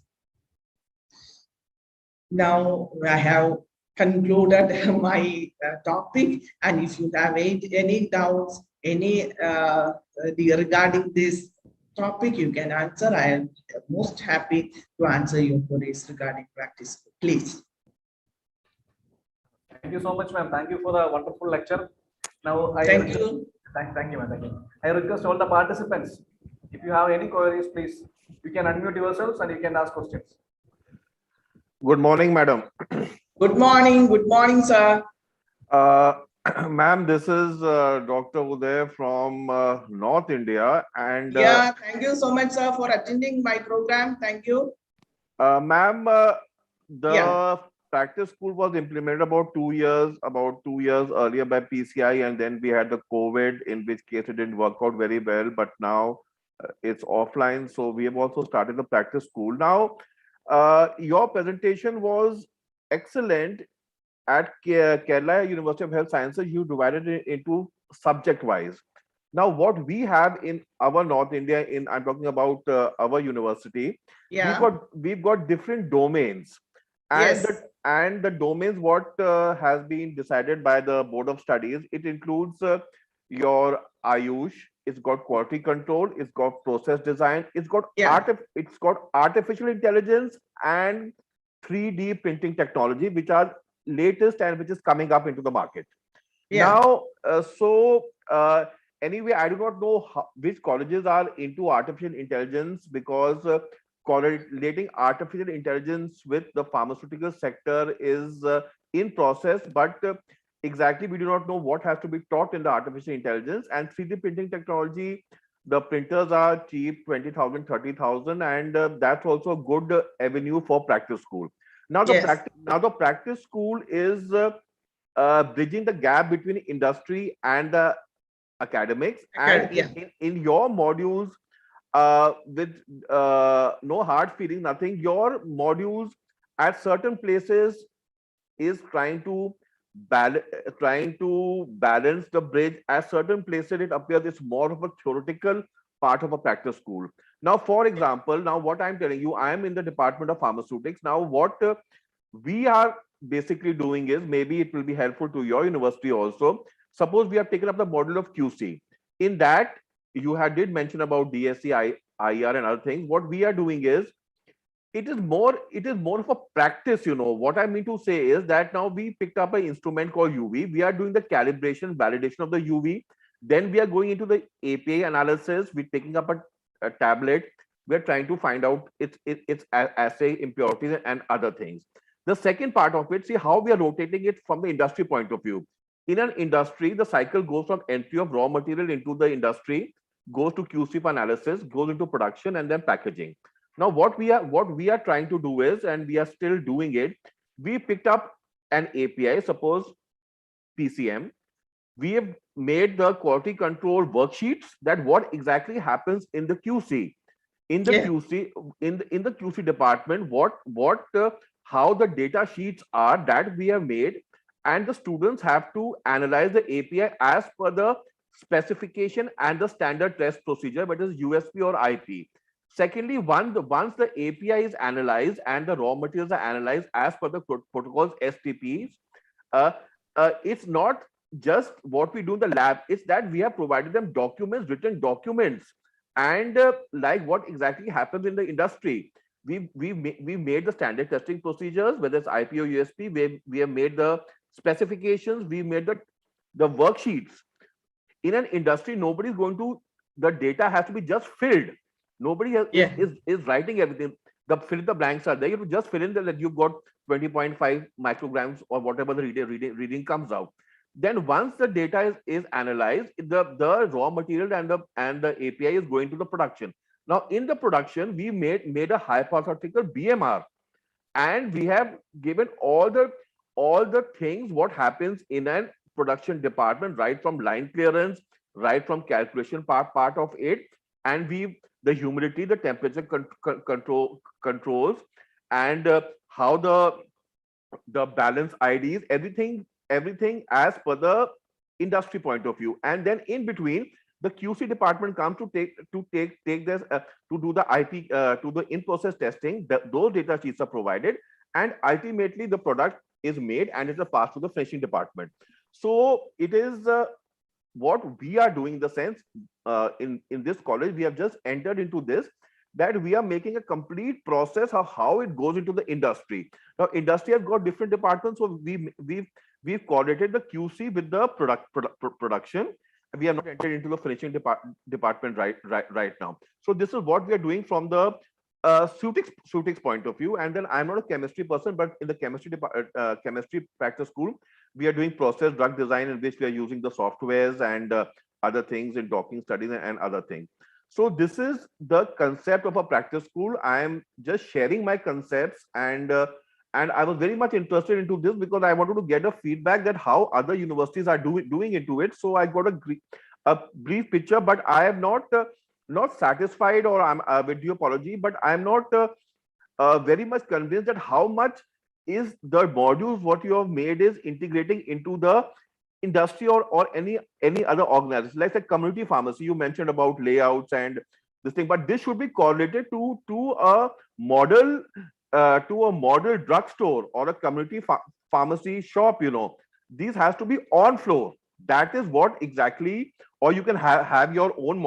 Now I have concluded my topic, and if you have any doubts, any regarding this topic, you can answer. I am most happy to answer your queries regarding practice. Please. Thank you so much, ma'am. Thank you for the wonderful lecture. Now, Thank you. Thank you, ma'am. Thank you. I request all the participants, if you have any queries, please, you can unmute yourselves and you can ask questions. Good morning, madam. Good morning, sir. Ma'am, this is Dr. Uday from North India, and yeah, thank you so much, sir, for attending my program. Thank you. ma'am, the practice school was implemented about 2 years earlier by PCI, and then we had the COVID, in which case it didn't work out very well. But now it's offline, so we have also started the practice school now. Your presentation was excellent. At Kerala University of Health Sciences, you divided it into subject-wise. Now, what we have in our North India, I'm talking about our university, Yeah. we've got different domains, and Yes. the domains what has been decided by the Board of Studies. It includes your Ayush. It's got quality control. It's got process design. It's got artificial intelligence and 3D printing technology, which are latest and which is coming up into the market. Yeah. Now, anyway, I do not know which colleges are into artificial intelligence, because correlating artificial intelligence with the pharmaceutical sector is in process, but exactly we do not know what has to be taught in the artificial intelligence. And 3D printing technology, the printers are cheap, 20,000, 30,000, and that's also a good avenue for practice school. Now Yes. the practice school is bridging the gap between industry and the academics. And Yeah. in your modules, with no hard feeling, nothing, your modules at certain places is trying to balance the bridge. At certain places it appears it's more of a theoretical part of a practice school. Now for example, now what I'm telling you, I am in the department of pharmaceutics. Now what we are basically doing is, maybe it will be helpful to your university also. Suppose we have taken up the model of QC. In that, you did mention about DSC, IR and other things. What we are doing is, it is more of a practice. What I mean to say is that now we picked up an instrument called UV. We are doing the calibration, validation of the UV. Then we are going into the API analysis. We're picking up a tablet. We're trying to find out its assay impurities and other things. The second part of it, see how we are rotating it from the industry point of view. In an industry, the cycle goes from entry of raw material into the industry, goes to QC for analysis, goes into production, and then packaging. Now, what we are trying to do is, and we are still doing it, we picked up an API, suppose PCM. We have made the quality control worksheets that what exactly happens in the QC. In the QC, in the QC department, how the data sheets are that we have made, and the students have to analyze the API as per the specification and the standard test procedure, whether it's USP or IP. Secondly, once the API is analyzed and the raw materials are analyzed as per the protocols, STPs, it's not just what we do in the lab, it's that we have provided them documents, written documents, and like what exactly happens in the industry. We made the standard testing procedures, whether it's IP or USP. We have made the specifications. We made the worksheets. In an industry, nobody is going to. The data has to be just filled. Nobody is writing everything. Fill in the blanks are there. You just fill in that you've got 20.5 micrograms or whatever the reading comes out. Then once the data is analyzed, the raw material and the API is going to the production. Now in the production, we made a hypothetical BMR, and we have given all the things what happens in an production department, right from line clearance, right from calculation part of it, and the humidity, the temperature controls, and how the balance IDs, everything as per the industry point of view. And then in between, the QC department comes to take this to do the IP to the in-process testing. Those data sheets are provided, and ultimately the product is made and it is passed to the finishing department. So it is what we are doing in the sense, in this college, we have just entered into this, that we are making a complete process of how it goes into the industry. Now, industry has got different departments, so we've coordinated the QC with the production. We have not entered into the finishing department right now. So this is what we are doing from the Sutix point of view. And then I'm not a chemistry person, but in the chemistry practice school, we are doing process drug design, in which we are using the softwares and other things in docking studies and other things. So this is the concept of a practice school. I am just sharing my concepts, and I was very much interested into this because I wanted to get a feedback that how other universities are doing into it. So I got a brief picture, but I am not satisfied, or I'm with due apology, but I'm not very much convinced that how much is the modules what you have made is integrating into the industry or any other organization, like a community pharmacy. You mentioned about layouts and this thing, but this should be correlated to a model drugstore or a community pharmacy shop. These has to be on floor. That is what exactly, or you can have your own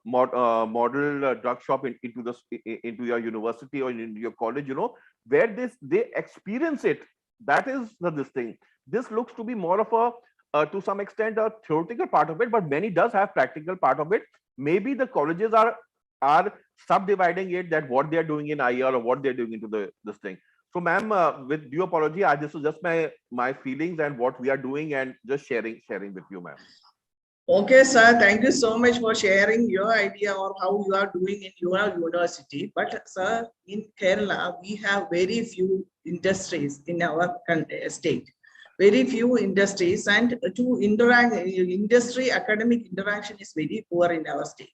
model drug shop into your university or in your college, where they experience it. That is this thing. This looks to be more of a to some extent a theoretical part of it, but many does have practical part of it. Maybe the colleges are subdividing it, that what they are doing in IR or what they're doing into this thing. So, ma'am, with due apology, this is just my feelings and what we are doing, and just sharing with you, ma'am. Okay, sir. Thank you so much for sharing your idea or how you are doing in your university. But, sir, in Kerala, we have very few industries in our state. Very few industries, and to interact, industry academic interaction is very poor in our state.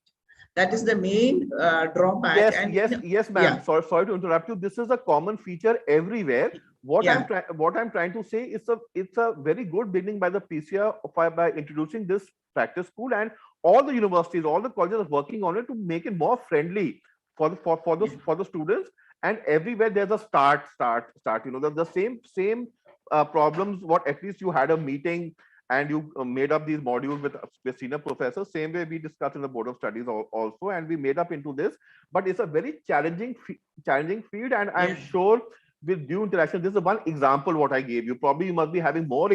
That is the main drawback. Yes, ma'am. Yeah. Sorry to interrupt you. This is a common feature everywhere. What I'm trying to say is it's a very good beginning by the PCR by introducing this practice school, and all the universities, all the colleges are working on it to make it more friendly for the students. And everywhere there's a start. You know, the same problems. What at least you had a meeting and you made up these modules with senior professors. Same way we discussed in the board of studies also, and we made up into this. But it's a very challenging field, and I'm sure with due interaction, this is one example what I gave you. Probably you must be having more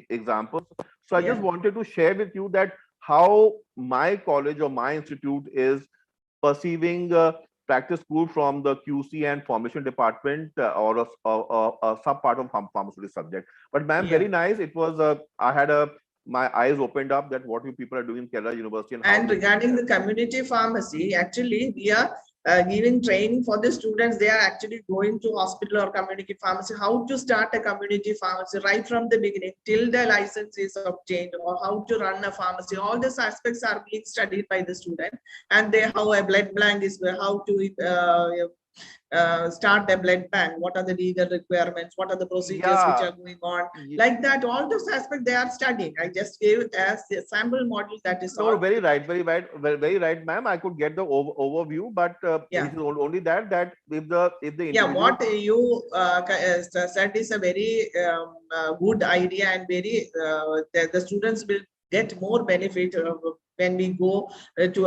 examples. So I just wanted to share with you that how my college or my institute is perceiving practice school from the QC and formulation department or a sub part of pharmaceutical subject. But ma'am, very nice. It was I had my eyes opened up that what you people are doing in Kerala University. And regarding the community pharmacy, actually we are giving training for the students. They are actually going to hospital or community pharmacy, how to start a community pharmacy right from the beginning till the license is obtained, or how to run a pharmacy. All these aspects are being studied by the student, and they how a blood bank is, how to start a blood bank, what are the legal requirements, what are the procedures which are going on, like that. All those aspects they are studying. I just gave as a sample model, that is all. Very right, ma'am. I could get the overview, but it is only that if the what you said is a very good idea, and very the students will get more benefit when we go to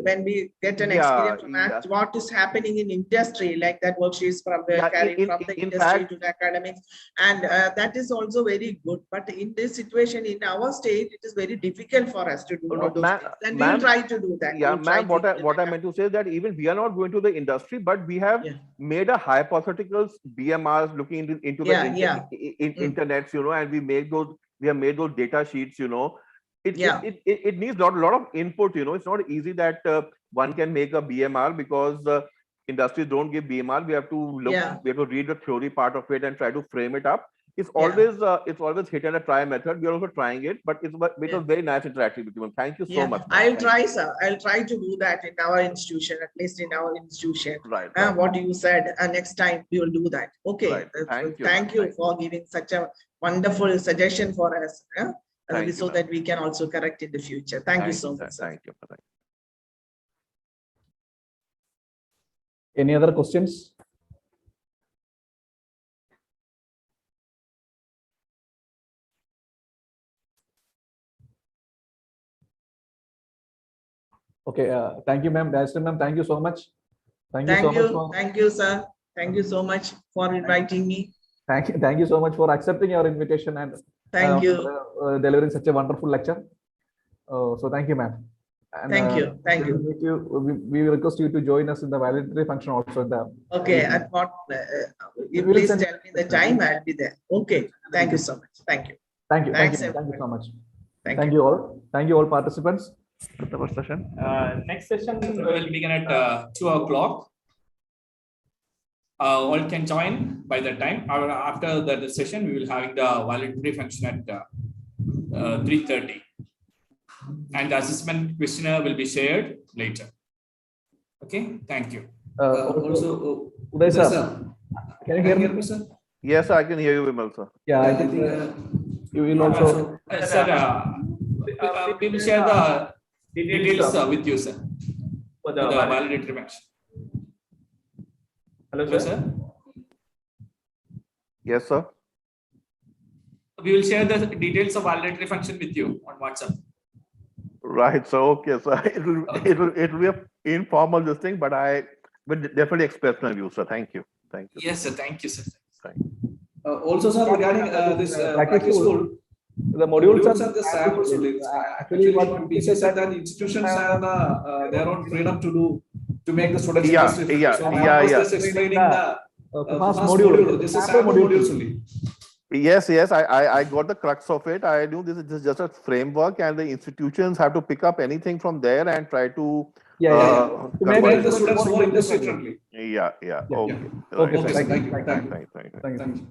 when we get an experience to match what is happening in industry, like that worksheets from the industry to the academics, and that is also very good. But in this situation in our state, it is very difficult for us to do all those things, and we will try to do that. Yeah, ma'am, what I meant to say is that even we are not going to the industry, but we have made a hypothetical BMRs looking into the internet, you know, and we have made those data sheets, you know. It needs a lot of input, you know. It's not easy that one can make a BMR, because industries don't give BMR. We have to look, we have to read the theory part of it and try to frame it up. It's always hit and a try method. We are also trying it, but it was very nice interacting with you. Thank you so much. I'll try, sir. I'll try to do that in our institution, at least in our institution. Right. What you said, next time we will do that. Okay. Right. Thank you for giving such a wonderful suggestion for us. So that we can also correct in the future. Thank you so much. Thank you. Any other questions? Okay, thank you, ma'am. Ma'am, thank you so much. Thank you, sir. Thank you so much for inviting me. Thank you so much for accepting your invitation and thank you delivering such a wonderful lecture. So thank you, ma'am. Thank you. We will request you to join us in the validatory function also. Okay, at what? Please tell me the time. I'll be there. Okay. Thank you so much. Thank you. Thank you. Thank you so much. Thank you all. Thank you all participants. The first session. Next session will begin at 2 o'clock. All can join by that time. After the session, we will having the validatory function at 3:30, and the assessment questionnaire will be shared later. Okay, thank you. Also, Uday sir, can you hear me, sir? Yes, I can hear you, Vimal sir. Yeah, I think you will also. Sir, we will share the details with you, sir, for the validatory function. Hello, sir. Yes, sir. We will share the details of validatory function with you on WhatsApp. Right. So okay, so it will be an informal this thing, but I will definitely express my view, sir. Thank you. Yes, sir. Thank you, sir. Also, sir, regarding this practice school, The modules are the samples only. Actually, what we said that institutions have their own freedom to make the students interested. So I was just explaining the fast module. This is sample modules only. Yes, I got the crux of it. I knew this is just a framework, and the institutions have to pick up anything from there and try to to make the students more industry friendly. Yeah. Okay. Okay, sir. Thank you. Thank you. Thank you.